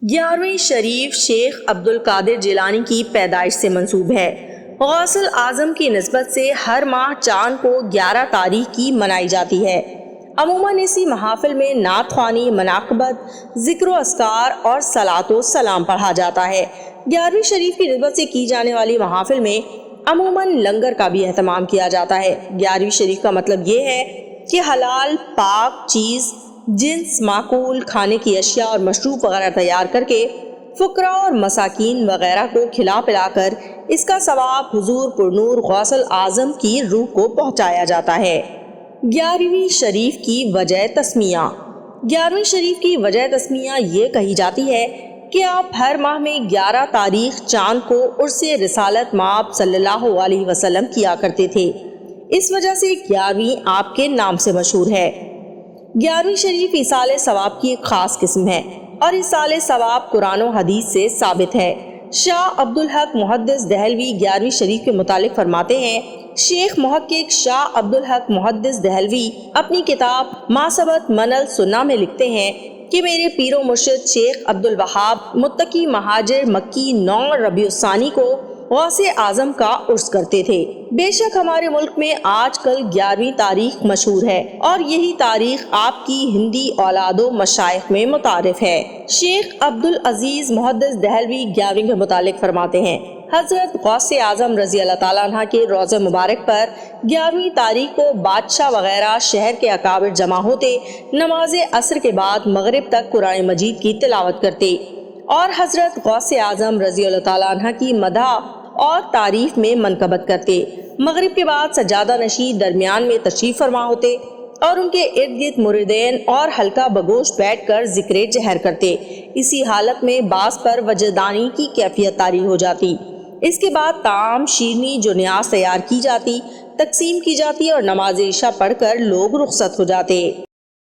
11ویں شریف شیخ عبد القادر جیلانی کی پیدائش سے منسوب ہے۔ غوث اعظم کی نسبت سے ہر ماہ چاند کو 11 تاریخ کی منائی جاتی ہے۔ عموماً اسی محافل میں نعت خوانی، مناقبت، ذکر و اذکار اور صلاۃ و سلام پڑھا جاتا ہے۔ 11ویں شریف کی نسبت سے کی جانے والی محافل میں عموماً لنگر کا بھی اہتمام کیا جاتا ہے۔ 11ویں شریف کا مطلب یہ ہے کہ حلال پاک چیز، جنس، معقول کھانے کی اشیاء اور مشروب وغیرہ تیار کر کے فقراء اور مساکین وغیرہ کو کھلا پلا کر اس کا ثواب حضور پرنور غوث اعظم کی روح کو پہنچایا جاتا ہے۔ 11ویں شریف کی وجہ تسمیہ۔ 11ویں شریف کی وجہ تسمیہ یہ کہی جاتی ہے کہ آپ ہر ماہ میں 11 تاریخ چاند کو عرس رسالت مآب صلی اللہ علیہ وسلم کیا کرتے تھے۔ اس وجہ سے 11ویں آپ کے نام سے مشہور ہے۔ 11ویں شریف ایصال ثواب کی ایک خاص قسم ہے اور ایصال ثواب قرآن و حدیث سے ثابت ہے۔ شاہ عبد الحق محدث دہلوی 11ویں شریف کے متعلق فرماتے ہیں، شیخ محقق شاہ عبد الحق محدث دہلوی اپنی کتاب ما ثبت من السنہ میں لکھتے ہیں کہ میرے پیر و مرشد شیخ عبد الوہاب متقی مہاجر مکی 9 ربیع الثانی کو غوث اعظم کا عرس کرتے تھے۔ بے شک ہمارے ملک میں آج کل 11ویں تاریخ مشہور ہے اور یہی تاریخ آپ کی ہندی اولاد و مشائخ میں متعارف ہے۔ شیخ عبد العزیز محدث دہلوی 11ویں کے متعلق فرماتے ہیں، حضرت غوث اعظم رضی اللہ تعالیٰ عنہ کے روضہ مبارک پر 11ویں تاریخ کو بادشاہ وغیرہ شہر کے اکابر جمع ہوتے، نماز عصر کے بعد مغرب تک قرآن مجید کی تلاوت کرتے اور حضرت غوث اعظم رضی اللہ تعالیٰ عنہ کی مدح اور تعریف میں منقبت کرتے۔ مغرب کے بعد سجادہ نشین درمیان میں تشریف فرما ہوتے اور ان کے ارد گرد مریدین اور حلقہ بگوش بیٹھ کر ذکر جہر کرتے۔ اسی حالت میں بعض پر وجدانی کی کیفیت طاری ہو جاتی۔ اس کے بعد طعام شیرنی جو نیاز تیار کی جاتی تقسیم کی جاتی اور نماز عشاء پڑھ کر لوگ رخصت ہو جاتے۔